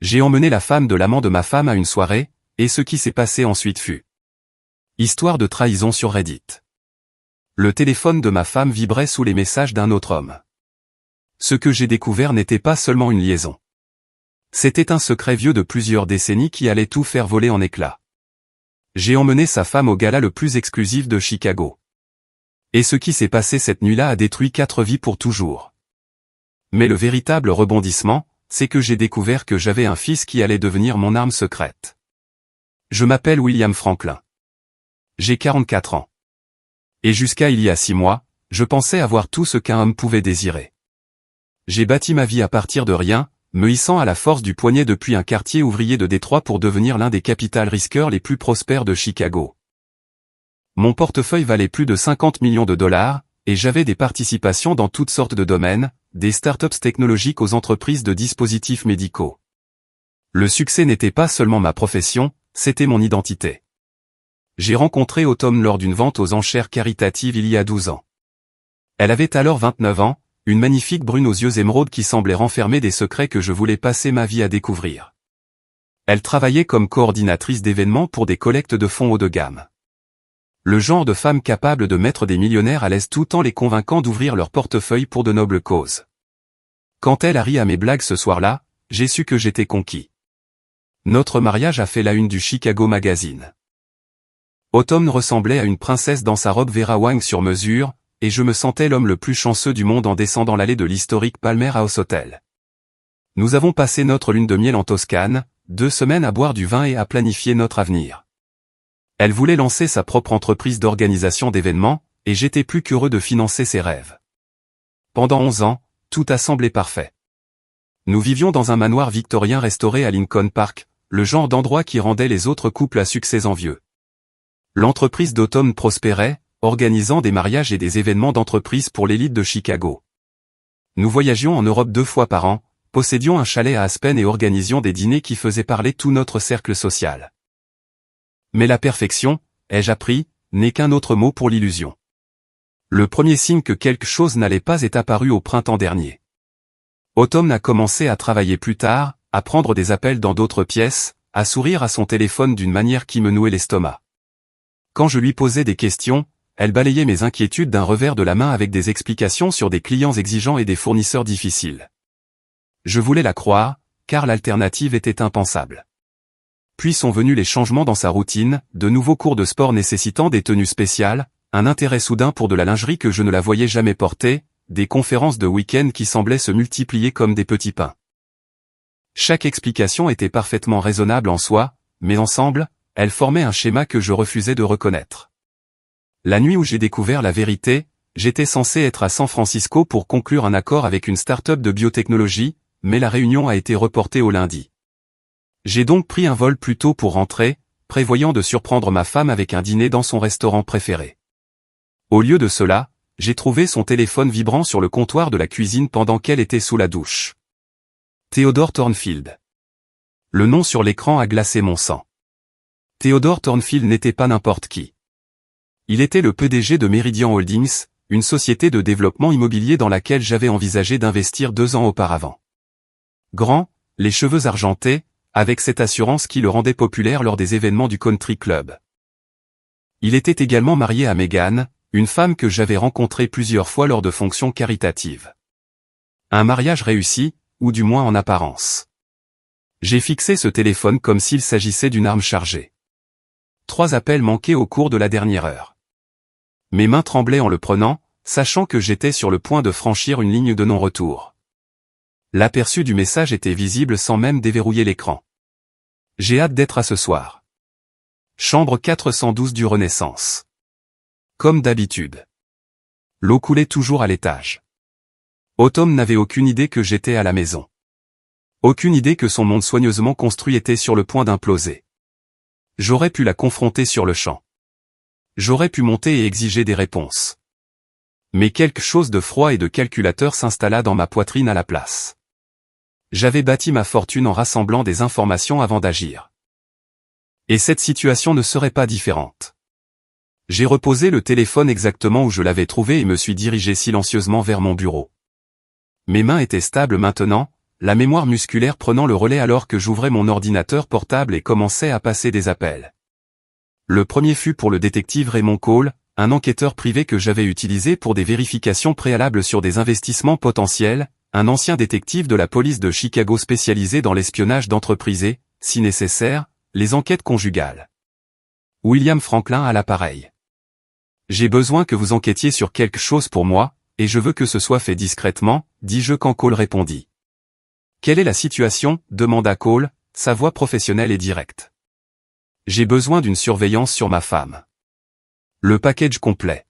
J'ai emmené la femme de l'amant de ma femme à une soirée, et ce qui s'est passé ensuite fut. Histoire de trahison sur Reddit. Le téléphone de ma femme vibrait sous les messages d'un autre homme. Ce que j'ai découvert n'était pas seulement une liaison. C'était un secret vieux de plusieurs décennies qui allait tout faire voler en éclats. J'ai emmené sa femme au gala le plus exclusif de Chicago. Et ce qui s'est passé cette nuit-là a détruit 4 vies pour toujours. Mais le véritable rebondissement, c'est que j'ai découvert que j'avais un fils qui allait devenir mon arme secrète. Je m'appelle William Franklin. J'ai 44 ans. Et jusqu'à il y a 6 mois, je pensais avoir tout ce qu'un homme pouvait désirer. J'ai bâti ma vie à partir de rien, me hissant à la force du poignet depuis un quartier ouvrier de Détroit pour devenir l'un des capital risqueurs les plus prospères de Chicago. Mon portefeuille valait plus de 50 millions de dollars, et j'avais des participations dans toutes sortes de domaines, des startups technologiques aux entreprises de dispositifs médicaux. Le succès n'était pas seulement ma profession, c'était mon identité. J'ai rencontré Autumn lors d'une vente aux enchères caritatives il y a 12 ans. Elle avait alors 29 ans, une magnifique brune aux yeux émeraudes qui semblait renfermer des secrets que je voulais passer ma vie à découvrir. Elle travaillait comme coordinatrice d'événements pour des collectes de fonds haut de gamme. Le genre de femme capable de mettre des millionnaires à l'aise tout en les convainquant d'ouvrir leur portefeuille pour de nobles causes. Quand elle a ri à mes blagues ce soir-là, j'ai su que j'étais conquis. Notre mariage a fait la une du Chicago Magazine. Autumn ressemblait à une princesse dans sa robe Vera Wang sur mesure, et je me sentais l'homme le plus chanceux du monde en descendant l'allée de l'historique Palmer House Hotel. Nous avons passé notre lune de miel en Toscane, 2 semaines à boire du vin et à planifier notre avenir. Elle voulait lancer sa propre entreprise d'organisation d'événements, et j'étais plus qu'heureux de financer ses rêves. Pendant 11 ans, tout a semblé parfait. Nous vivions dans un manoir victorien restauré à Lincoln Park, le genre d'endroit qui rendait les autres couples à succès envieux. L'entreprise d'Autumn prospérait, organisant des mariages et des événements d'entreprise pour l'élite de Chicago. Nous voyagions en Europe 2 fois par an, possédions un chalet à Aspen et organisions des dîners qui faisaient parler tout notre cercle social. Mais la perfection, ai-je appris, n'est qu'un autre mot pour l'illusion. Le premier signe que quelque chose n'allait pas est apparu au printemps dernier. Autumn a commencé à travailler plus tard, à prendre des appels dans d'autres pièces, à sourire à son téléphone d'une manière qui me nouait l'estomac. Quand je lui posais des questions, elle balayait mes inquiétudes d'un revers de la main avec des explications sur des clients exigeants et des fournisseurs difficiles. Je voulais la croire, car l'alternative était impensable. Puis sont venus les changements dans sa routine, de nouveaux cours de sport nécessitant des tenues spéciales, un intérêt soudain pour de la lingerie que je ne la voyais jamais porter, des conférences de week-end qui semblaient se multiplier comme des petits pains. Chaque explication était parfaitement raisonnable en soi, mais ensemble, elles formaient un schéma que je refusais de reconnaître. La nuit où j'ai découvert la vérité, j'étais censé être à San Francisco pour conclure un accord avec une start-up de biotechnologie, mais la réunion a été reportée au lundi. J'ai donc pris un vol plus tôt pour rentrer, prévoyant de surprendre ma femme avec un dîner dans son restaurant préféré. Au lieu de cela, j'ai trouvé son téléphone vibrant sur le comptoir de la cuisine pendant qu'elle était sous la douche. Theodore Thornfield. Le nom sur l'écran a glacé mon sang. Theodore Thornfield n'était pas n'importe qui. Il était le PDG de Meridian Holdings, une société de développement immobilier dans laquelle j'avais envisagé d'investir 2 ans auparavant. Grand, les cheveux argentés, avec cette assurance qui le rendait populaire lors des événements du country club. Il était également marié à Megan, une femme que j'avais rencontrée plusieurs fois lors de fonctions caritatives. Un mariage réussi, ou du moins en apparence. J'ai fixé ce téléphone comme s'il s'agissait d'une arme chargée. 3 appels manqués au cours de la dernière heure. Mes mains tremblaient en le prenant, sachant que j'étais sur le point de franchir une ligne de non-retour. L'aperçu du message était visible sans même déverrouiller l'écran. J'ai hâte d'être à ce soir. Chambre 412 du Renaissance. Comme d'habitude. L'eau coulait toujours à l'étage. Autumn n'avait aucune idée que j'étais à la maison. Aucune idée que son monde soigneusement construit était sur le point d'imploser. J'aurais pu la confronter sur le champ. J'aurais pu monter et exiger des réponses. Mais quelque chose de froid et de calculateur s'installa dans ma poitrine à la place. J'avais bâti ma fortune en rassemblant des informations avant d'agir. Et cette situation ne serait pas différente. J'ai reposé le téléphone exactement où je l'avais trouvé et me suis dirigé silencieusement vers mon bureau. Mes mains étaient stables maintenant, la mémoire musculaire prenant le relais alors que j'ouvrais mon ordinateur portable et commençais à passer des appels. Le premier fut pour le détective Raymond Cole, un enquêteur privé que j'avais utilisé pour des vérifications préalables sur des investissements potentiels, un ancien détective de la police de Chicago spécialisé dans l'espionnage d'entreprises et, si nécessaire, les enquêtes conjugales. William Franklin à l'appareil. J'ai besoin que vous enquêtiez sur quelque chose pour moi, et je veux que ce soit fait discrètement, dis-je quand Cole répondit. Quelle est la situation, demanda Cole, sa voix professionnelle et directe. J'ai besoin d'une surveillance sur ma femme. Le package complet.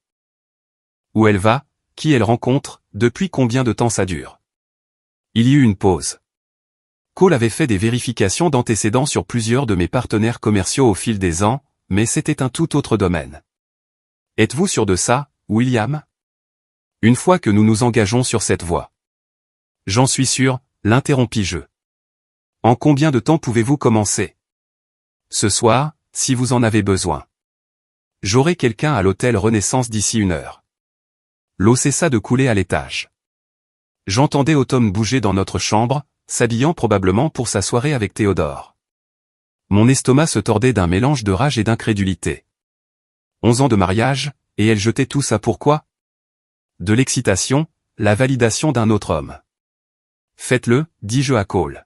Où elle va, qui elle rencontre, depuis combien de temps ça dure. Il y eut une pause. Cole avait fait des vérifications d'antécédents sur plusieurs de mes partenaires commerciaux au fil des ans, mais c'était un tout autre domaine. Êtes-vous sûr de ça, William? Une fois que nous nous engageons sur cette voie. J'en suis sûr, l'interrompis-je. En combien de temps pouvez-vous commencer? Ce soir, si vous en avez besoin. J'aurai quelqu'un à l'hôtel Renaissance d'ici 1 heure. L'eau cessa de couler à l'étage. J'entendais Autumn bouger dans notre chambre, s'habillant probablement pour sa soirée avec Théodore. Mon estomac se tordait d'un mélange de rage et d'incrédulité. 11 ans de mariage, et elle jetait tout ça pourquoi? De l'excitation, la validation d'un autre homme. Faites-le, dis-je à Cole.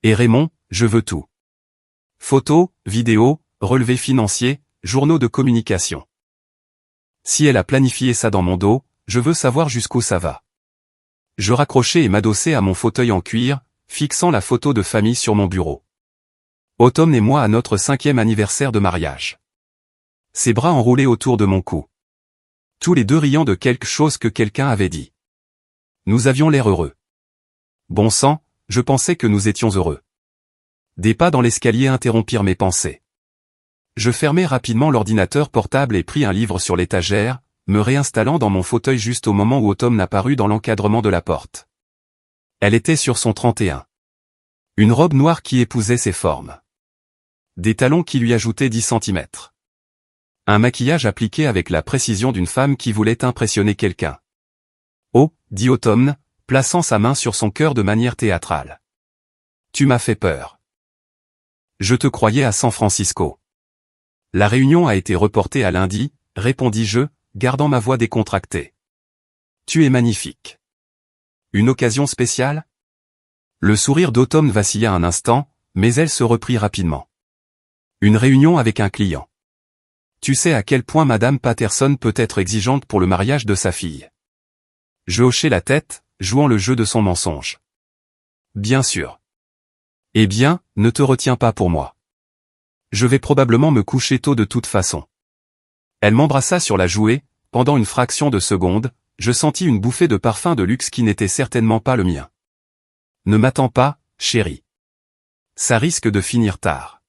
Et Raymond, je veux tout. Photos, vidéos, relevés financiers, journaux de communication. Si elle a planifié ça dans mon dos, je veux savoir jusqu'où ça va. Je raccrochai et m'adossai à mon fauteuil en cuir, fixant la photo de famille sur mon bureau. Autumn et moi à notre 5e anniversaire de mariage. Ses bras enroulés autour de mon cou. Tous les deux riant de quelque chose que quelqu'un avait dit. Nous avions l'air heureux. Bon sang, je pensais que nous étions heureux. Des pas dans l'escalier interrompirent mes pensées. Je fermai rapidement l'ordinateur portable et pris un livre sur l'étagère, me réinstallant dans mon fauteuil juste au moment où Autumn n'apparut dans l'encadrement de la porte. Elle était sur son 31. Une robe noire qui épousait ses formes. Des talons qui lui ajoutaient 10 cm. Un maquillage appliqué avec la précision d'une femme qui voulait impressionner quelqu'un. Oh, dit Autumn, plaçant sa main sur son cœur de manière théâtrale. Tu m'as fait peur. Je te croyais à San Francisco. La réunion a été reportée à lundi, répondis-je, gardant ma voix décontractée. Tu es magnifique. Une occasion spéciale? Le sourire d'Autumn vacilla un instant, mais elle se reprit rapidement. Une réunion avec un client. Tu sais à quel point Madame Patterson peut être exigeante pour le mariage de sa fille. Je hochai la tête, jouant le jeu de son mensonge. Bien sûr. Eh bien, ne te retiens pas pour moi. Je vais probablement me coucher tôt de toute façon. Elle m'embrassa sur la jouée, pendant une fraction de seconde, je sentis une bouffée de parfum de luxe qui n'était certainement pas le mien. Ne m'attends pas, chérie. Ça risque de finir tard.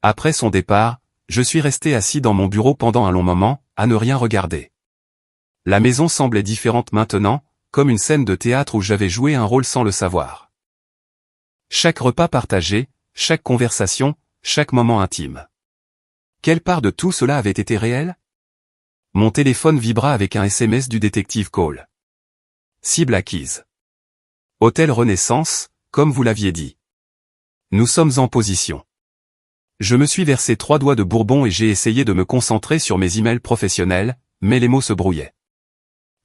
Après son départ, je suis resté assis dans mon bureau pendant un long moment, à ne rien regarder. La maison semblait différente maintenant, comme une scène de théâtre où j'avais joué un rôle sans le savoir. Chaque repas partagé, chaque conversation, chaque moment intime. Quelle part de tout cela avait été réelle? Mon téléphone vibra avec un SMS du détective Cole. Cible acquise. Hôtel Renaissance, comme vous l'aviez dit. Nous sommes en position. Je me suis versé 3 doigts de bourbon et j'ai essayé de me concentrer sur mes emails professionnels, mais les mots se brouillaient.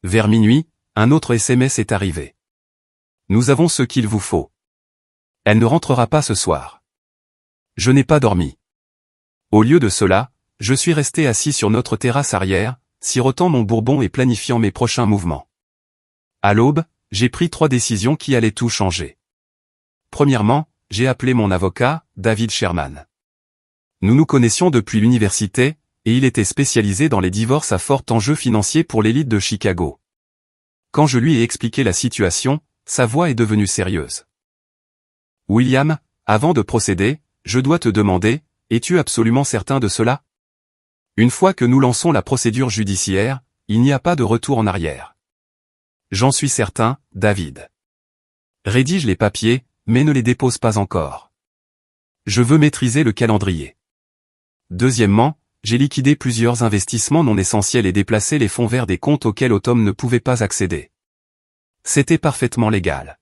Vers minuit, un autre SMS est arrivé. Nous avons ce qu'il vous faut. Elle ne rentrera pas ce soir. Je n'ai pas dormi. Au lieu de cela, je suis resté assis sur notre terrasse arrière, sirotant mon bourbon et planifiant mes prochains mouvements. À l'aube, j'ai pris 3 décisions qui allaient tout changer. Premièrement, j'ai appelé mon avocat, David Sherman. Nous nous connaissions depuis l'université, et il était spécialisé dans les divorces à fort enjeu financier pour l'élite de Chicago. Quand je lui ai expliqué la situation, sa voix est devenue sérieuse. William, avant de procéder, je dois te demander, es-tu absolument certain de cela? Une fois que nous lançons la procédure judiciaire, il n'y a pas de retour en arrière. J'en suis certain, David. Rédige les papiers, mais ne les dépose pas encore. Je veux maîtriser le calendrier. Deuxièmement, j'ai liquidé plusieurs investissements non essentiels et déplacé les fonds vers des comptes auxquels Autumn ne pouvait pas accéder. C'était parfaitement légal.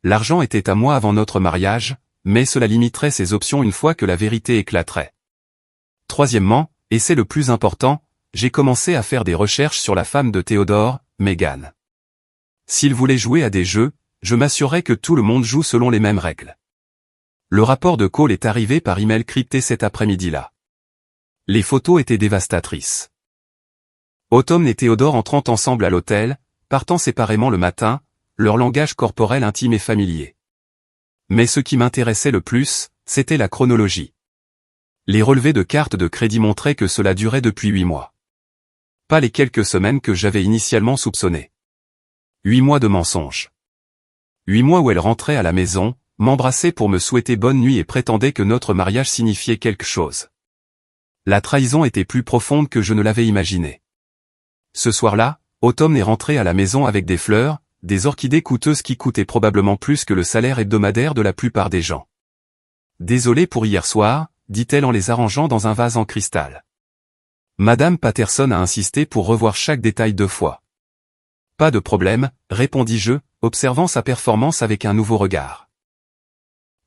L'argent était à moi avant notre mariage, mais cela limiterait ses options une fois que la vérité éclaterait. Troisièmement, et c'est le plus important, j'ai commencé à faire des recherches sur la femme de Théodore, Megan. S'il voulait jouer à des jeux, je m'assurais que tout le monde joue selon les mêmes règles. Le rapport de Cole est arrivé par email crypté cet après-midi-là. Les photos étaient dévastatrices. Autumn et Théodore entrant ensemble à l'hôtel, partant séparément le matin, leur langage corporel intime et familier. Mais ce qui m'intéressait le plus, c'était la chronologie. Les relevés de cartes de crédit montraient que cela durait depuis 8 mois. Pas les quelques semaines que j'avais initialement soupçonnées. 8 mois de mensonges. 8 mois où elle rentrait à la maison, m'embrassait pour me souhaiter bonne nuit et prétendait que notre mariage signifiait quelque chose. La trahison était plus profonde que je ne l'avais imaginé. Ce soir-là, Autumn est rentrée à la maison avec des fleurs, des orchidées coûteuses qui coûtaient probablement plus que le salaire hebdomadaire de la plupart des gens. Désolée pour hier soir, dit-elle en les arrangeant dans un vase en cristal. Madame Patterson a insisté pour revoir chaque détail 2 fois. Pas de problème, répondis-je, observant sa performance avec un nouveau regard.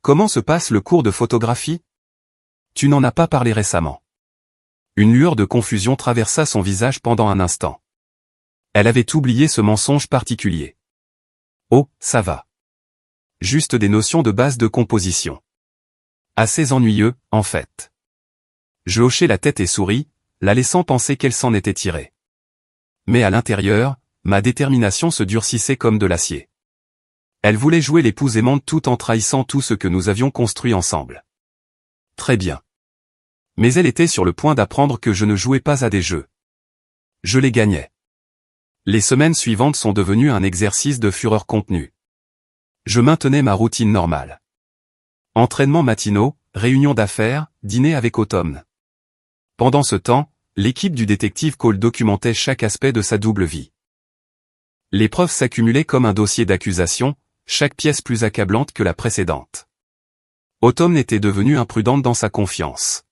Comment se passe le cours de photographie? Tu n'en as pas parlé récemment. Une lueur de confusion traversa son visage pendant un instant. Elle avait oublié ce mensonge particulier. Oh, ça va. Juste des notions de base de composition. Assez ennuyeux, en fait. Je hochai la tête et souris, la laissant penser qu'elle s'en était tirée. Mais à l'intérieur, ma détermination se durcissait comme de l'acier. Elle voulait jouer l'épouse aimante tout en trahissant tout ce que nous avions construit ensemble. Très bien. Mais elle était sur le point d'apprendre que je ne jouais pas à des jeux. Je les gagnais. Les semaines suivantes sont devenues un exercice de fureur contenue. Je maintenais ma routine normale. Entraînements matinaux, réunions d'affaires, dîner avec Autumn. Pendant ce temps, l'équipe du détective Cole documentait chaque aspect de sa double vie. Les preuves s'accumulaient comme un dossier d'accusation, chaque pièce plus accablante que la précédente. Autumn était devenue imprudente dans sa confiance.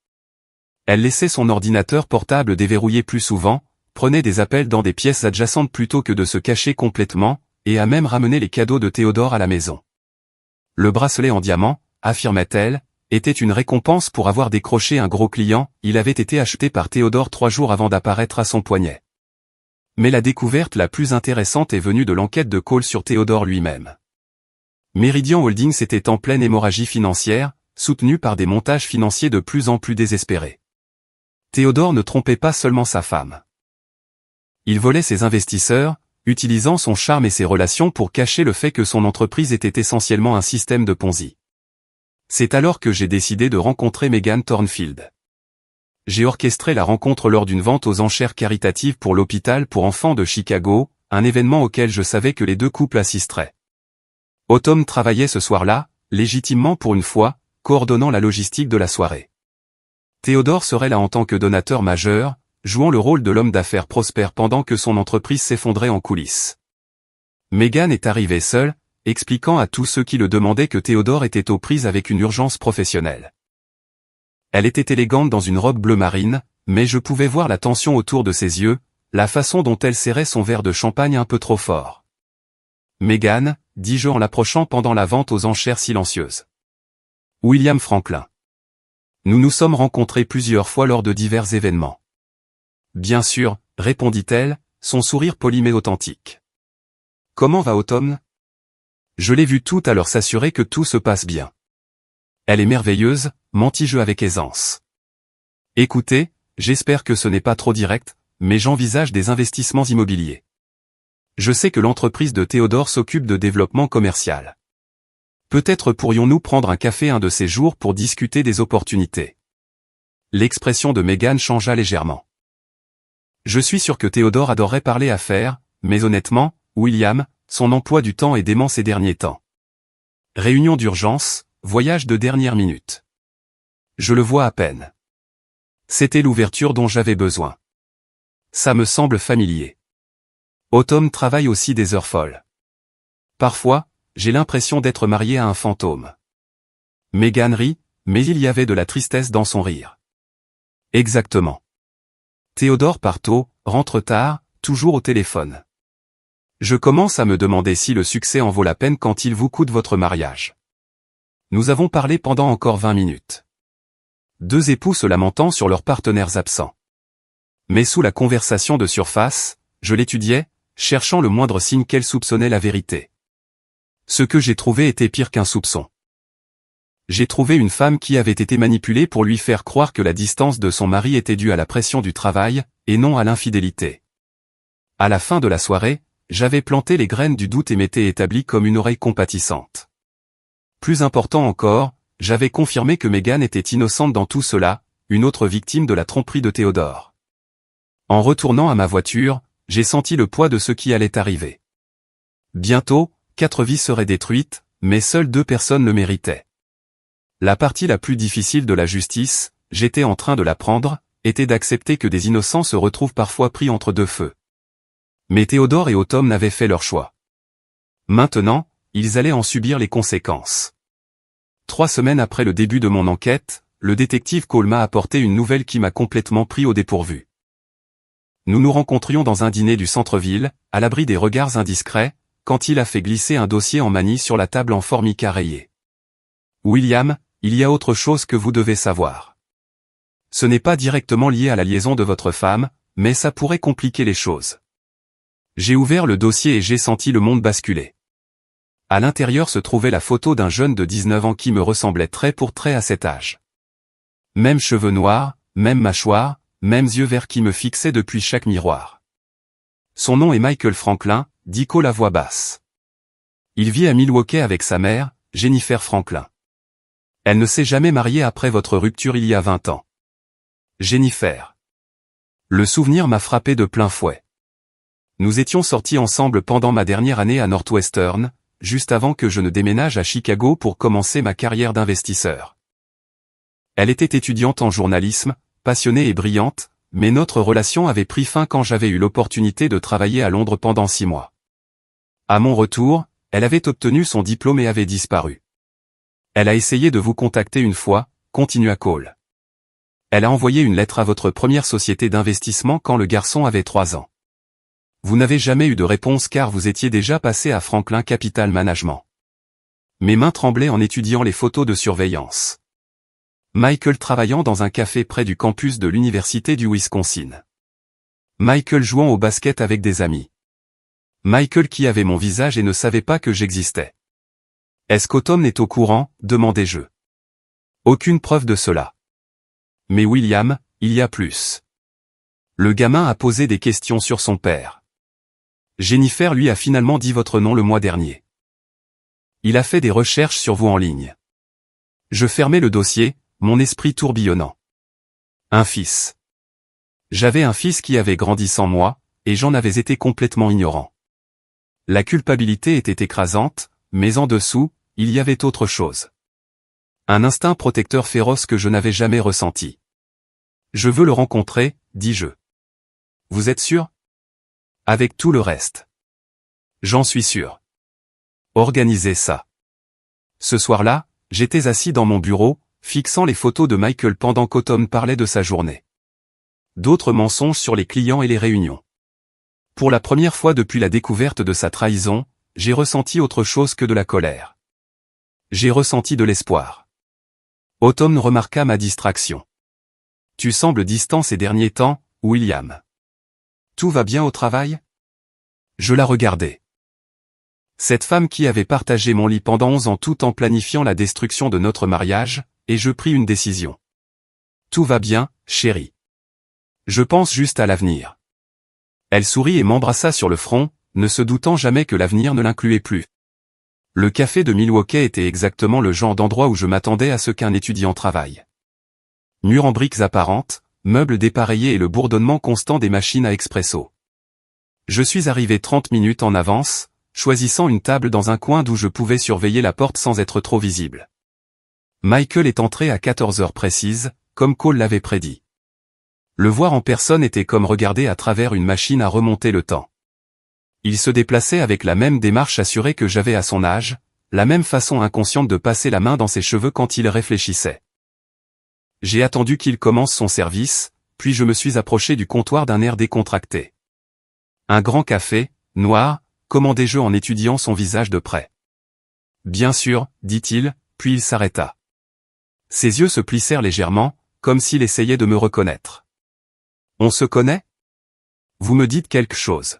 Elle laissait son ordinateur portable déverrouillé plus souvent, prenait des appels dans des pièces adjacentes plutôt que de se cacher complètement, et a même ramené les cadeaux de Théodore à la maison. Le bracelet en diamant, affirmait-elle, était une récompense pour avoir décroché un gros client, il avait été acheté par Théodore 3 jours avant d'apparaître à son poignet. Mais la découverte la plus intéressante est venue de l'enquête de Cole sur Théodore lui-même. Meridian Holdings était en pleine hémorragie financière, soutenue par des montages financiers de plus en plus désespérés. Théodore ne trompait pas seulement sa femme. Il volait ses investisseurs, utilisant son charme et ses relations pour cacher le fait que son entreprise était essentiellement un système de Ponzi. C'est alors que j'ai décidé de rencontrer Megan Thornfield. J'ai orchestré la rencontre lors d'une vente aux enchères caritatives pour l'hôpital pour enfants de Chicago, un événement auquel je savais que les 2 couples assisteraient. Autumn travaillait ce soir-là, légitimement pour une fois, coordonnant la logistique de la soirée. Théodore serait là en tant que donateur majeur, jouant le rôle de l'homme d'affaires prospère pendant que son entreprise s'effondrait en coulisses. Megan est arrivée seule, expliquant à tous ceux qui le demandaient que Théodore était aux prises avec une urgence professionnelle. Elle était élégante dans une robe bleu marine, mais je pouvais voir la tension autour de ses yeux, la façon dont elle serrait son verre de champagne un peu trop fort. Megan, dis-je en l'approchant pendant la vente aux enchères silencieuses. William Franklin. Nous nous sommes rencontrés plusieurs fois lors de divers événements. Bien sûr, répondit-elle, son sourire poli mais authentique. Comment va Autumn? Je l'ai vue tout à l'heure s'assurer que tout se passe bien. Elle est merveilleuse, mentis-je avec aisance. Écoutez, j'espère que ce n'est pas trop direct, mais j'envisage des investissements immobiliers. Je sais que l'entreprise de Théodore s'occupe de développement commercial. Peut-être pourrions-nous prendre un café un de ces jours pour discuter des opportunités. L'expression de Megan changea légèrement. Je suis sûr que Théodore adorerait parler affaires, mais honnêtement, William, son emploi du temps est dément ces derniers temps. Réunion d'urgence, voyage de dernière minute. Je le vois à peine. C'était l'ouverture dont j'avais besoin. Ça me semble familier. Autumn travaille aussi des heures folles. Parfois, j'ai l'impression d'être marié à un fantôme. Megan rit, mais il y avait de la tristesse dans son rire. Exactement. Théodore part tôt, rentre tard, toujours au téléphone. Je commence à me demander si le succès en vaut la peine quand il vous coûte votre mariage. Nous avons parlé pendant encore 20 minutes. Deux époux se lamentant sur leurs partenaires absents. Mais sous la conversation de surface, je l'étudiais, cherchant le moindre signe qu'elle soupçonnait la vérité. Ce que j'ai trouvé était pire qu'un soupçon. J'ai trouvé une femme qui avait été manipulée pour lui faire croire que la distance de son mari était due à la pression du travail, et non à l'infidélité. À la fin de la soirée, j'avais planté les graines du doute et m'étais établi comme une oreille compatissante. Plus important encore, j'avais confirmé que Meghan était innocente dans tout cela, une autre victime de la tromperie de Théodore. En retournant à ma voiture, j'ai senti le poids de ce qui allait arriver. Bientôt, 4 vies seraient détruites, mais seules 2 personnes le méritaient. La partie la plus difficile de la justice, j'étais en train de l'apprendre, était d'accepter que des innocents se retrouvent parfois pris entre deux feux. Mais Théodore et Autumn n'avaient fait leur choix. Maintenant, ils allaient en subir les conséquences. 3 semaines après le début de mon enquête, le détective Cole m'a apporté une nouvelle qui m'a complètement pris au dépourvu. Nous nous rencontrions dans un dîner du centre-ville, à l'abri des regards indiscrets, quand il a fait glisser un dossier en manille sur la table en formica rayée. « William, il y a autre chose que vous devez savoir. Ce n'est pas directement lié à la liaison de votre femme, mais ça pourrait compliquer les choses. » J'ai ouvert le dossier et j'ai senti le monde basculer. À l'intérieur se trouvait la photo d'un jeune de 19 ans qui me ressemblait trait pour trait à cet âge. Même cheveux noirs, même mâchoire, mêmes yeux verts qui me fixaient depuis chaque miroir. Son nom est Michael Franklin, dit Cole à voix basse. Il vit à Milwaukee avec sa mère, Jennifer Franklin. Elle ne s'est jamais mariée après votre rupture il y a 20 ans. Jennifer. Le souvenir m'a frappé de plein fouet. Nous étions sortis ensemble pendant ma dernière année à Northwestern, juste avant que je ne déménage à Chicago pour commencer ma carrière d'investisseur. Elle était étudiante en journalisme, passionnée et brillante, mais notre relation avait pris fin quand j'avais eu l'opportunité de travailler à Londres pendant 6 mois. À mon retour, elle avait obtenu son diplôme et avait disparu. Elle a essayé de vous contacter une fois, continua Cole. Elle a envoyé une lettre à votre première société d'investissement quand le garçon avait 3 ans. Vous n'avez jamais eu de réponse car vous étiez déjà passé à Franklin Capital Management. Mes mains tremblaient en étudiant les photos de surveillance. Michael travaillant dans un café près du campus de l'université du Wisconsin. Michael jouant au basket avec des amis. Michael qui avait mon visage et ne savait pas que j'existais. Est-ce qu'Autumn est au courant, demandai-je. Aucune preuve de cela. Mais William, il y a plus. Le gamin a posé des questions sur son père. Jennifer lui a finalement dit votre nom le mois dernier. Il a fait des recherches sur vous en ligne. Je fermai le dossier, mon esprit tourbillonnant. Un fils. J'avais un fils qui avait grandi sans moi, et j'en avais été complètement ignorant. La culpabilité était écrasante, mais en dessous, il y avait autre chose. Un instinct protecteur féroce que je n'avais jamais ressenti. Je veux le rencontrer, dis-je. Vous êtes sûr? Avec tout le reste. J'en suis sûr. Organisez ça. Ce soir-là, j'étais assis dans mon bureau, fixant les photos de Michael pendant qu'Autumn parlait de sa journée. D'autres mensonges sur les clients et les réunions. Pour la première fois depuis la découverte de sa trahison, j'ai ressenti autre chose que de la colère. J'ai ressenti de l'espoir. Autumn remarqua ma distraction. Tu sembles distant ces derniers temps, William. Tout va bien au travail? Je la regardais. Cette femme qui avait partagé mon lit pendant 11 ans tout en planifiant la destruction de notre mariage, et je pris une décision. Tout va bien, chérie. Je pense juste à l'avenir. Elle sourit et m'embrassa sur le front, ne se doutant jamais que l'avenir ne l'incluait plus. Le café de Milwaukee était exactement le genre d'endroit où je m'attendais à ce qu'un étudiant travaille. Murs en briques apparentes, meubles dépareillés et le bourdonnement constant des machines à expresso. Je suis arrivé 30 minutes en avance, choisissant une table dans un coin d'où je pouvais surveiller la porte sans être trop visible. Michael est entré à 14 heures précises, comme Cole l'avait prédit. Le voir en personne était comme regarder à travers une machine à remonter le temps. Il se déplaçait avec la même démarche assurée que j'avais à son âge, la même façon inconsciente de passer la main dans ses cheveux quand il réfléchissait. J'ai attendu qu'il commence son service, puis je me suis approché du comptoir d'un air décontracté. Un grand café, noir, commandai-je en étudiant son visage de près. Bien sûr, dit-il, puis il s'arrêta. Ses yeux se plissèrent légèrement, comme s'il essayait de me reconnaître. On se connaît? Vous me dites quelque chose.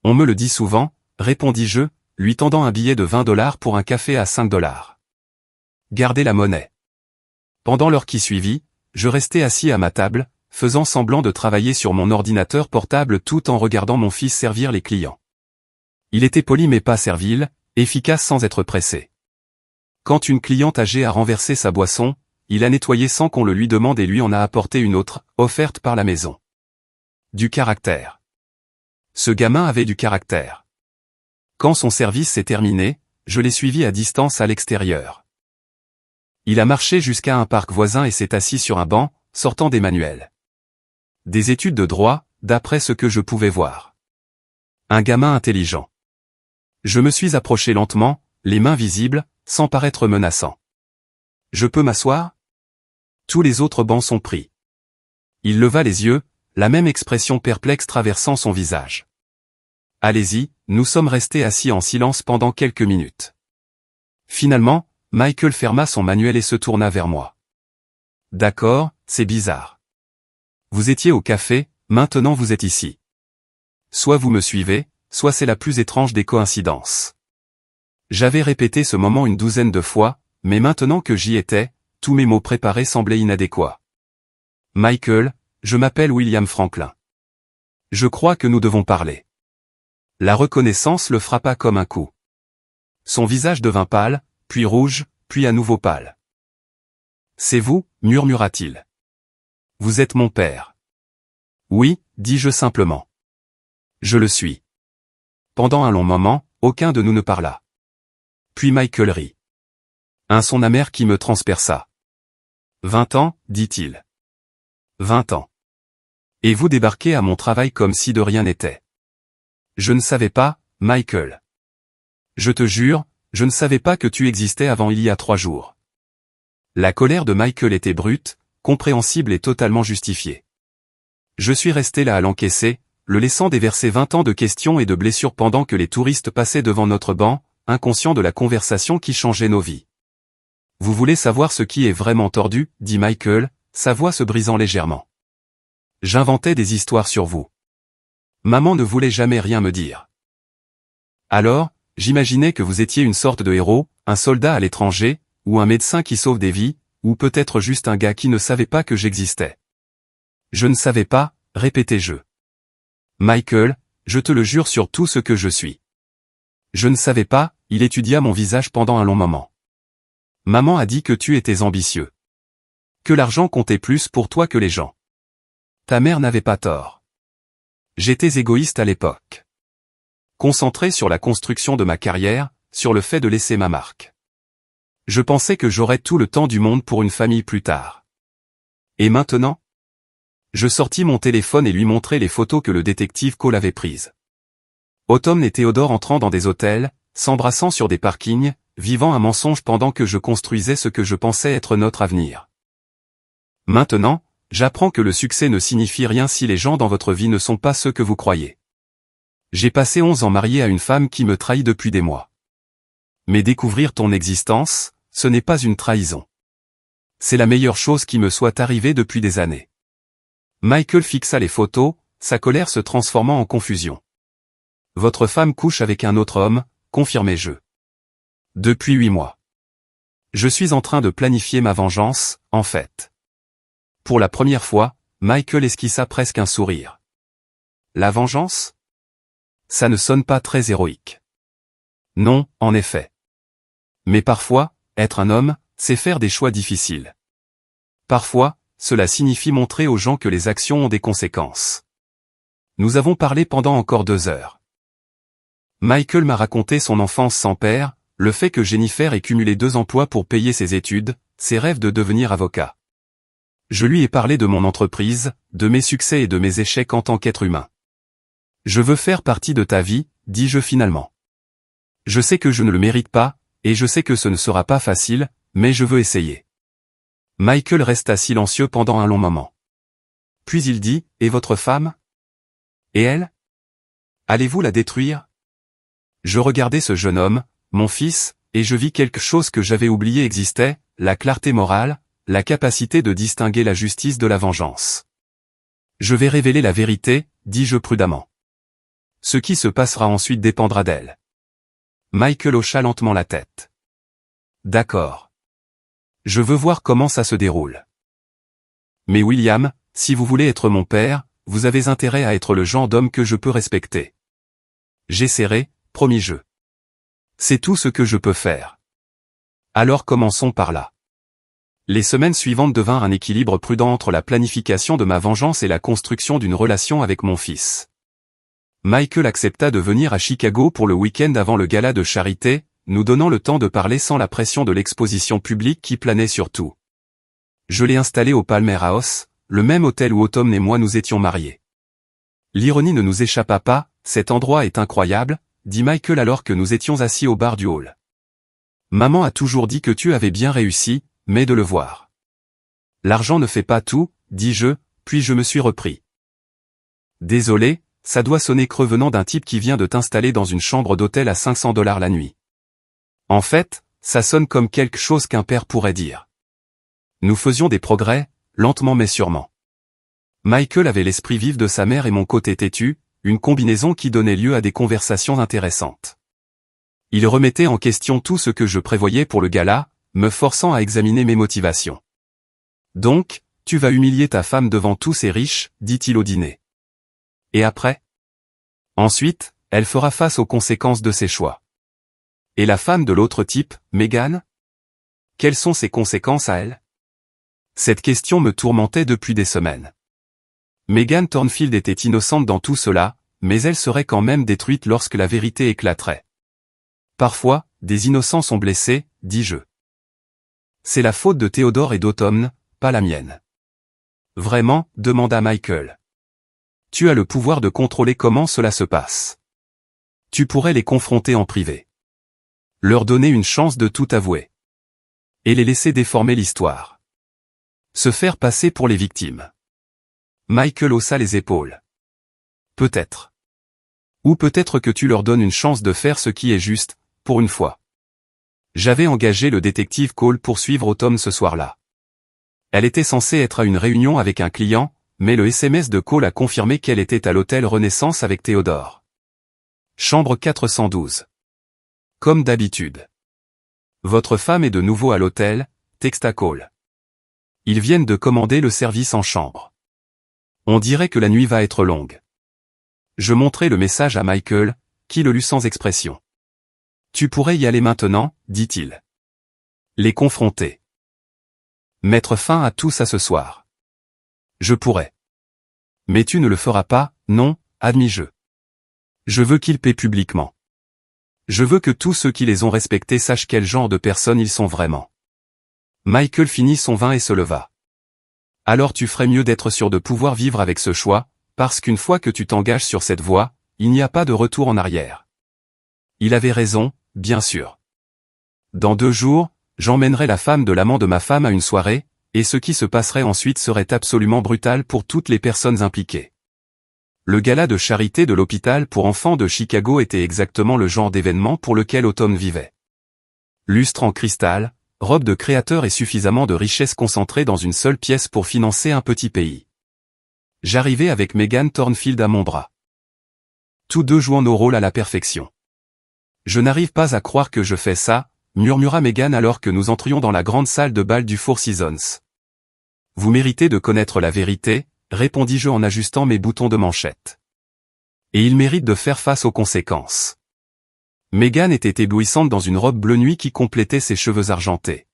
On me le dit souvent, répondis-je, lui tendant un billet de 20 $ pour un café à 5 $. Gardez la monnaie. Pendant l'heure qui suivit, je restai assis à ma table, faisant semblant de travailler sur mon ordinateur portable tout en regardant mon fils servir les clients. Il était poli mais pas servile, efficace sans être pressé. Quand une cliente âgée a renversé sa boisson, il a nettoyé sans qu'on le lui demande et lui en a apporté une autre, offerte par la maison. Du caractère. Ce gamin avait du caractère. Quand son service s'est terminé, je l'ai suivi à distance à l'extérieur. Il a marché jusqu'à un parc voisin et s'est assis sur un banc, sortant des manuels. Des études de droit, d'après ce que je pouvais voir. Un gamin intelligent. Je me suis approché lentement, les mains visibles, sans paraître menaçant. Je peux m'asseoir? Tous les autres bancs sont pris. Il leva les yeux, la même expression perplexe traversant son visage. Allez-y, nous sommes restés assis en silence pendant quelques minutes. Finalement, Michael ferma son manuel et se tourna vers moi. D'accord, c'est bizarre. Vous étiez au café, maintenant vous êtes ici. Soit vous me suivez, soit c'est la plus étrange des coïncidences. J'avais répété ce moment une douzaine de fois, mais maintenant que j'y étais, tous mes mots préparés semblaient inadéquats. Michael, je m'appelle William Franklin. Je crois que nous devons parler. La reconnaissance le frappa comme un coup. Son visage devint pâle, puis rouge, puis à nouveau pâle. C'est vous, murmura-t-il. Vous êtes mon père. Oui, dis-je simplement. Je le suis. Pendant un long moment, aucun de nous ne parla. Puis Michael rit. Un son amer qui me transperça. 20 ans, dit-il. 20 ans. Et vous débarquez à mon travail comme si de rien n'était. Je ne savais pas, Michael. Je te jure, je ne savais pas que tu existais avant il y a 3 jours. La colère de Michael était brute, compréhensible et totalement justifiée. Je suis resté là à l'encaisser, le laissant déverser 20 ans de questions et de blessures pendant que les touristes passaient devant notre banc, inconscients de la conversation qui changeait nos vies. Vous voulez savoir ce qui est vraiment tordu, dit Michael, sa voix se brisant légèrement. J'inventais des histoires sur vous. Maman ne voulait jamais rien me dire. Alors, j'imaginais que vous étiez une sorte de héros, un soldat à l'étranger, ou un médecin qui sauve des vies, ou peut-être juste un gars qui ne savait pas que j'existais. Je ne savais pas, répétai-je. Michael, je te le jure sur tout ce que je suis. Je ne savais pas, il étudia mon visage pendant un long moment. Maman a dit que tu étais ambitieux. Que l'argent comptait plus pour toi que les gens. Ta mère n'avait pas tort. J'étais égoïste à l'époque. Concentré sur la construction de ma carrière, sur le fait de laisser ma marque. Je pensais que j'aurais tout le temps du monde pour une famille plus tard. Et maintenant? Je sortis mon téléphone et lui montrai les photos que le détective Cole avait prises. Autumn et Théodore entrant dans des hôtels, s'embrassant sur des parkings, vivant un mensonge pendant que je construisais ce que je pensais être notre avenir. Maintenant, j'apprends que le succès ne signifie rien si les gens dans votre vie ne sont pas ceux que vous croyez. J'ai passé 11 ans marié à une femme qui me trahit depuis des mois. Mais découvrir ton existence, ce n'est pas une trahison. C'est la meilleure chose qui me soit arrivée depuis des années. Michael fixa les photos, sa colère se transformant en confusion. Votre femme couche avec un autre homme, confirmai-je. Depuis 8 mois. Je suis en train de planifier ma vengeance, en fait. Pour la première fois, Michael esquissa presque un sourire. La vengeance? Ça ne sonne pas très héroïque. Non, en effet. Mais parfois, être un homme, c'est faire des choix difficiles. Parfois, cela signifie montrer aux gens que les actions ont des conséquences. Nous avons parlé pendant encore 2 heures. Michael m'a raconté son enfance sans père, le fait que Jennifer ait cumulé 2 emplois pour payer ses études, ses rêves de devenir avocat. Je lui ai parlé de mon entreprise, de mes succès et de mes échecs en tant qu'être humain. Je veux faire partie de ta vie, dis-je finalement. Je sais que je ne le mérite pas, et je sais que ce ne sera pas facile, mais je veux essayer. Michael resta silencieux pendant un long moment. Puis il dit, et votre femme? Et elle? Allez-vous la détruire? Je regardais ce jeune homme, mon fils, et je vis quelque chose que j'avais oublié existait, la clarté morale, la capacité de distinguer la justice de la vengeance. Je vais révéler la vérité, dis-je prudemment. Ce qui se passera ensuite dépendra d'elle. Michael hocha lentement la tête. D'accord. Je veux voir comment ça se déroule. Mais William, si vous voulez être mon père, vous avez intérêt à être le genre d'homme que je peux respecter. J'essaierai, promis-je. C'est tout ce que je peux faire. Alors commençons par là. Les semaines suivantes devinrent un équilibre prudent entre la planification de ma vengeance et la construction d'une relation avec mon fils. Michael accepta de venir à Chicago pour le week-end avant le gala de charité, nous donnant le temps de parler sans la pression de l'exposition publique qui planait sur tout. Je l'ai installé au Palmer House, le même hôtel où Autumn et moi nous étions mariés. L'ironie ne nous échappa pas, cet endroit est incroyable, dit Michael alors que nous étions assis au bar du hall. Maman a toujours dit que tu avais bien réussi, mais de le voir. L'argent ne fait pas tout, dis-je, puis je me suis repris. Désolé, ça doit sonner creux venant d'un type qui vient de t'installer dans une chambre d'hôtel à $500 la nuit. En fait, ça sonne comme quelque chose qu'un père pourrait dire. Nous faisions des progrès, lentement mais sûrement. Michael avait l'esprit vif de sa mère et mon côté têtu, une combinaison qui donnait lieu à des conversations intéressantes. Il remettait en question tout ce que je prévoyais pour le gala, me forçant à examiner mes motivations. Donc, tu vas humilier ta femme devant tous ces riches, dit-il au dîner. Et après? Ensuite, elle fera face aux conséquences de ses choix. Et la femme de l'autre type, Megan? Quelles sont ses conséquences à elle? Cette question me tourmentait depuis des semaines. Megan Thornfield était innocente dans tout cela, mais elle serait quand même détruite lorsque la vérité éclaterait. Parfois, des innocents sont blessés, dis-je. C'est la faute de Théodore et d'Autumn, pas la mienne. Vraiment, demanda Michael. Tu as le pouvoir de contrôler comment cela se passe. Tu pourrais les confronter en privé. Leur donner une chance de tout avouer. Et les laisser déformer l'histoire. Se faire passer pour les victimes. Michael haussa les épaules. Peut-être. Ou peut-être que tu leur donnes une chance de faire ce qui est juste, pour une fois. J'avais engagé le détective Cole pour suivre Autumn ce soir-là. Elle était censée être à une réunion avec un client, mais le SMS de Cole a confirmé qu'elle était à l'hôtel Renaissance avec Théodore. Chambre 412. Comme d'habitude. Votre femme est de nouveau à l'hôtel, texta Cole. Ils viennent de commander le service en chambre. On dirait que la nuit va être longue. Je montrai le message à Michael, qui le lut sans expression. Tu pourrais y aller maintenant, dit-il. Les confronter. Mettre fin à tout ça ce soir. Je pourrais. Mais tu ne le feras pas, non, admis-je. Je veux qu'ils paient publiquement. Je veux que tous ceux qui les ont respectés sachent quel genre de personnes ils sont vraiment. Michael finit son vin et se leva. Alors tu ferais mieux d'être sûr de pouvoir vivre avec ce choix, parce qu'une fois que tu t'engages sur cette voie, il n'y a pas de retour en arrière. Il avait raison, bien sûr. Dans 2 jours, j'emmènerai la femme de l'amant de ma femme à une soirée, et ce qui se passerait ensuite serait absolument brutal pour toutes les personnes impliquées. Le gala de charité de l'hôpital pour enfants de Chicago était exactement le genre d'événement pour lequel Autumn vivait. Lustre en cristal, robe de créateur et suffisamment de richesse concentrée dans une seule pièce pour financer un petit pays. J'arrivais avec Megan Thornfield à mon bras. Tous deux jouant nos rôles à la perfection. Je n'arrive pas à croire que je fais ça, murmura Megan alors que nous entrions dans la grande salle de bal du Four Seasons. Vous méritez de connaître la vérité, répondis-je en ajustant mes boutons de manchette. Et il mérite de faire face aux conséquences. Megan était éblouissante dans une robe bleu nuit qui complétait ses cheveux argentés.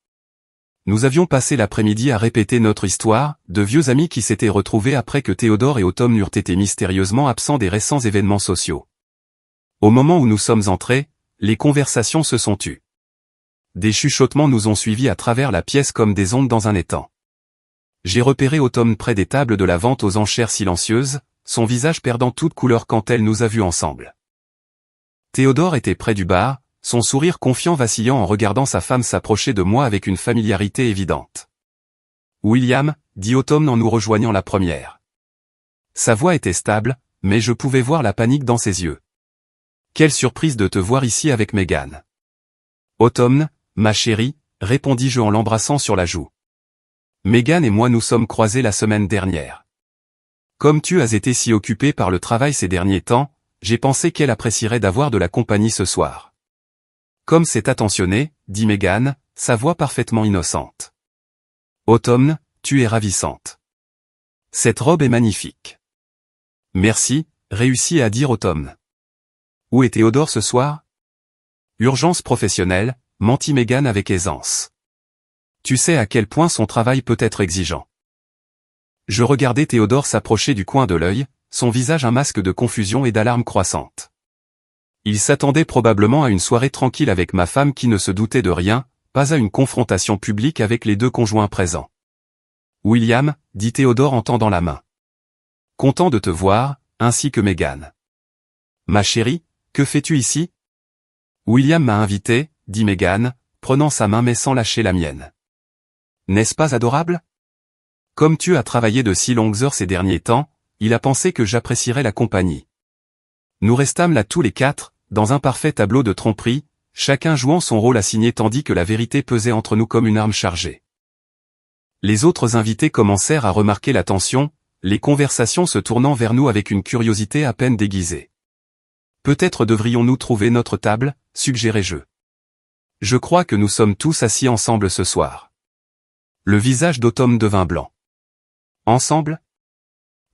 Nous avions passé l'après-midi à répéter notre histoire, de vieux amis qui s'étaient retrouvés après que Théodore et Autumn eurent été mystérieusement absents des récents événements sociaux. Au moment où nous sommes entrés, les conversations se sont tues. Des chuchotements nous ont suivis à travers la pièce comme des ondes dans un étang. J'ai repéré Autumn près des tables de la vente aux enchères silencieuses, son visage perdant toute couleur quand elle nous a vus ensemble. Théodore était près du bar, son sourire confiant vacillant en regardant sa femme s'approcher de moi avec une familiarité évidente. William, dit Autumn en nous rejoignant la première. Sa voix était stable, mais je pouvais voir la panique dans ses yeux. Quelle surprise de te voir ici avec Megan. Automne, ma chérie, répondis-je en l'embrassant sur la joue. Megan et moi nous sommes croisés la semaine dernière. Comme tu as été si occupée par le travail ces derniers temps, j'ai pensé qu'elle apprécierait d'avoir de la compagnie ce soir. Comme c'est attentionné, dit Megan, sa voix parfaitement innocente. Automne, tu es ravissante. Cette robe est magnifique. Merci, réussit à dire Automne. Où est Théodore ce soir? Urgence professionnelle, mentit Megan avec aisance. Tu sais à quel point son travail peut être exigeant. Je regardais Théodore s'approcher du coin de l'œil, son visage un masque de confusion et d'alarme croissante. Il s'attendait probablement à une soirée tranquille avec ma femme qui ne se doutait de rien, pas à une confrontation publique avec les deux conjoints présents. William, dit Théodore en tendant la main. Content de te voir, ainsi que Megan. Ma chérie, que fais-tu ici? William m'a invité, dit Megan, prenant sa main mais sans lâcher la mienne. N'est-ce pas adorable? Comme tu as travaillé de si longues heures ces derniers temps, il a pensé que j'apprécierais la compagnie. Nous restâmes là tous les quatre, dans un parfait tableau de tromperie, chacun jouant son rôle assigné tandis que la vérité pesait entre nous comme une arme chargée. Les autres invités commencèrent à remarquer la tension, les conversations se tournant vers nous avec une curiosité à peine déguisée. Peut-être devrions-nous trouver notre table, suggérai-je. Je crois que nous sommes tous assis ensemble ce soir. Le visage d'Automne devint blanc. Ensemble?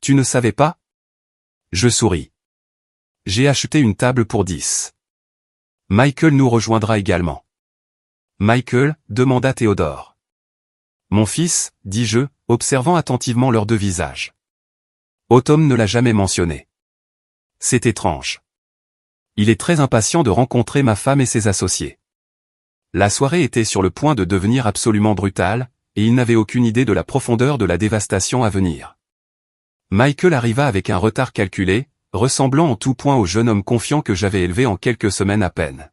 Tu ne savais pas? Je souris. J'ai acheté une table pour 10. Michael nous rejoindra également. Michael, demanda Théodore. Mon fils, dis-je, observant attentivement leurs deux visages. Automne ne l'a jamais mentionné. C'est étrange. Il est très impatient de rencontrer ma femme et ses associés. La soirée était sur le point de devenir absolument brutale, et il n'avait aucune idée de la profondeur de la dévastation à venir. Michael arriva avec un retard calculé, ressemblant en tout point au jeune homme confiant que j'avais élevé en quelques semaines à peine.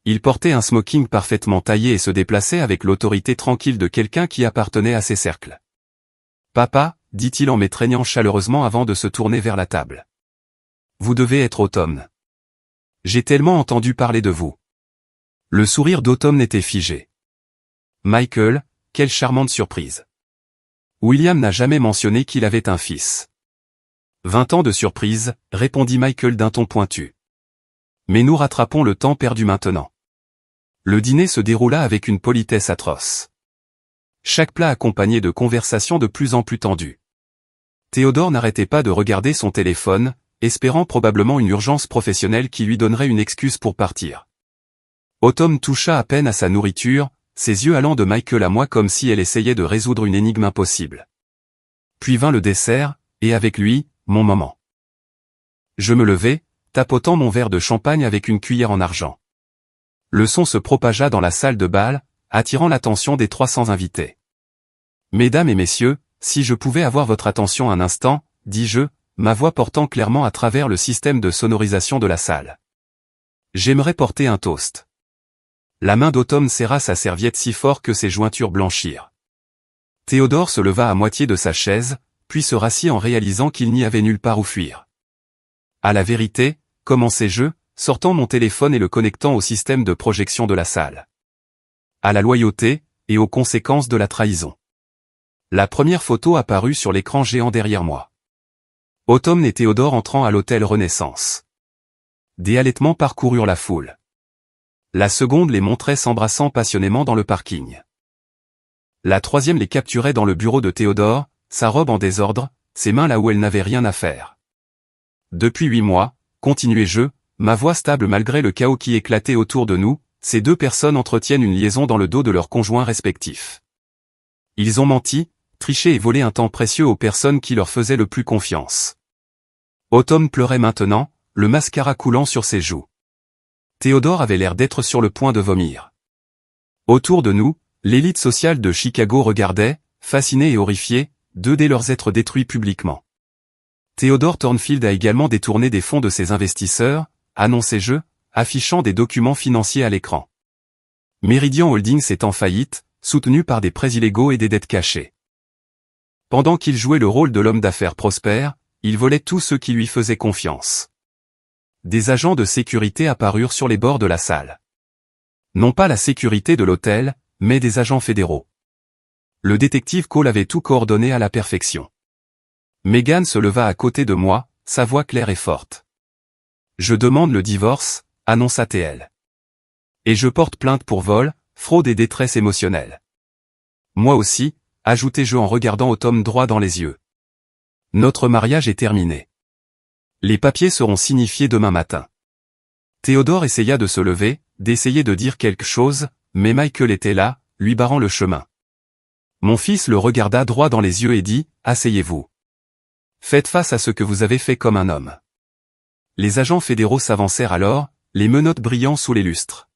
Il portait un smoking parfaitement taillé et se déplaçait avec l'autorité tranquille de quelqu'un qui appartenait à ces cercles. « Papa » dit-il en m'étreignant chaleureusement avant de se tourner vers la table. « Vous devez être Automne. J'ai tellement entendu parler de vous. » Le sourire d'Automne était figé. « Michael, quelle charmante surprise. William n'a jamais mentionné qu'il avait un fils. » 20 ans de surprise, répondit Michael d'un ton pointu. Mais nous rattrapons le temps perdu maintenant. Le dîner se déroula avec une politesse atroce. Chaque plat accompagné de conversations de plus en plus tendues. Théodore n'arrêtait pas de regarder son téléphone, espérant probablement une urgence professionnelle qui lui donnerait une excuse pour partir. Automne toucha à peine à sa nourriture, ses yeux allant de Michael à moi comme si elle essayait de résoudre une énigme impossible. Puis vint le dessert, et avec lui, mon moment. Je me levai, tapotant mon verre de champagne avec une cuillère en argent. Le son se propagea dans la salle de bal, attirant l'attention des 300 invités. Mesdames et messieurs, si je pouvais avoir votre attention un instant, dis-je, ma voix portant clairement à travers le système de sonorisation de la salle. J'aimerais porter un toast. La main d'Automne serra sa serviette si fort que ses jointures blanchirent. Théodore se leva à moitié de sa chaise, puis se rassit en réalisant qu'il n'y avait nulle part où fuir. À la vérité, commençai-je, sortant mon téléphone et le connectant au système de projection de la salle. À la loyauté, et aux conséquences de la trahison. La première photo apparut sur l'écran géant derrière moi. Automne et Théodore entrant à l'hôtel Renaissance. Des halètements parcoururent la foule. La seconde les montrait s'embrassant passionnément dans le parking. La troisième les capturait dans le bureau de Théodore, sa robe en désordre, ses mains là où elle n'avait rien à faire. Depuis 8 mois, continuai-je, ma voix stable malgré le chaos qui éclatait autour de nous, ces deux personnes entretiennent une liaison dans le dos de leurs conjoints respectifs. Ils ont menti, triché et volé un temps précieux aux personnes qui leur faisaient le plus confiance. Automne pleurait maintenant, le mascara coulant sur ses joues. Théodore avait l'air d'être sur le point de vomir. Autour de nous, l'élite sociale de Chicago regardait, fascinée et horrifiée, deux des leurs êtres détruits publiquement. Theodore Thornfield a également détourné des fonds de ses investisseurs, annonçai-je, affichant des documents financiers à l'écran. Meridian Holdings est en faillite, soutenu par des prêts illégaux et des dettes cachées. Pendant qu'il jouait le rôle de l'homme d'affaires prospère, il volait tous ceux qui lui faisaient confiance. des agents de sécurité apparurent sur les bords de la salle. Non pas la sécurité de l'hôtel, mais des agents fédéraux. Le détective Cole avait tout coordonné à la perfection. Megan se leva à côté de moi, sa voix claire et forte. « Je demande le divorce », annonça-t-elle. « Et je porte plainte pour vol, fraude et détresse émotionnelle. » Moi aussi, ajoutai-je en regardant Tom droit dans les yeux. Notre mariage est terminé. Les papiers seront signifiés demain matin. Théodore essaya de se lever, d'essayer de dire quelque chose, mais Michael était là, lui barrant le chemin. Mon fils le regarda droit dans les yeux et dit, « Asseyez-vous. Faites face à ce que vous avez fait comme un homme. » Les agents fédéraux s'avancèrent alors, les menottes brillant sous les lustres.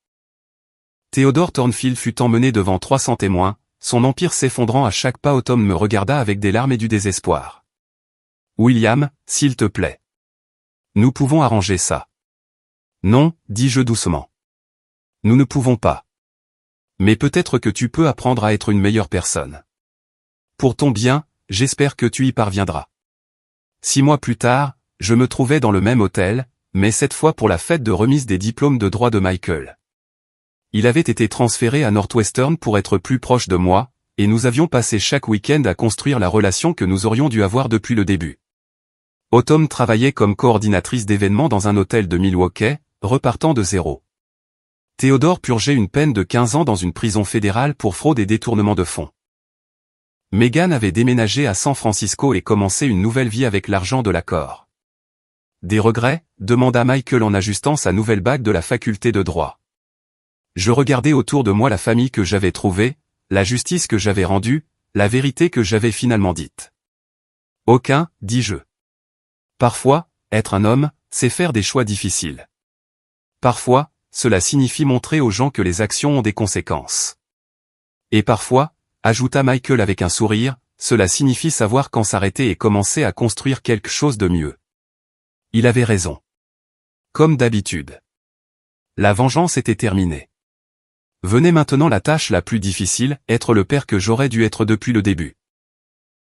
Théodore Thornfield fut emmené devant 300 témoins, son empire s'effondrant à chaque pas. Tom me regarda avec des larmes et du désespoir. « William, s'il te plaît. Nous pouvons arranger ça. » « Non, dis-je doucement. Nous ne pouvons pas. Mais peut-être que tu peux apprendre à être une meilleure personne. Pour ton bien, j'espère que tu y parviendras. 6 mois plus tard, je me trouvais dans le même hôtel, mais cette fois pour la fête de remise des diplômes de droit de Michael. Il avait été transféré à Northwestern pour être plus proche de moi, et nous avions passé chaque week-end à construire la relation que nous aurions dû avoir depuis le début. Autumn travaillait comme coordinatrice d'événements dans un hôtel de Milwaukee, repartant de zéro. Théodore purgeait une peine de 15 ans dans une prison fédérale pour fraude et détournement de fonds. Megan avait déménagé à San Francisco et commencé une nouvelle vie avec l'argent de l'accord. Des regrets ? Demanda Michael en ajustant sa nouvelle bague de la faculté de droit. Je regardais autour de moi la famille que j'avais trouvée, la justice que j'avais rendue, la vérité que j'avais finalement dite. Aucun, dis-je. Parfois, être un homme, c'est faire des choix difficiles. Parfois, cela signifie montrer aux gens que les actions ont des conséquences. Et parfois, ajouta Michael avec un sourire, cela signifie savoir quand s'arrêter et commencer à construire quelque chose de mieux. Il avait raison. Comme d'habitude. La vengeance était terminée. Venait maintenant la tâche la plus difficile, être le père que j'aurais dû être depuis le début.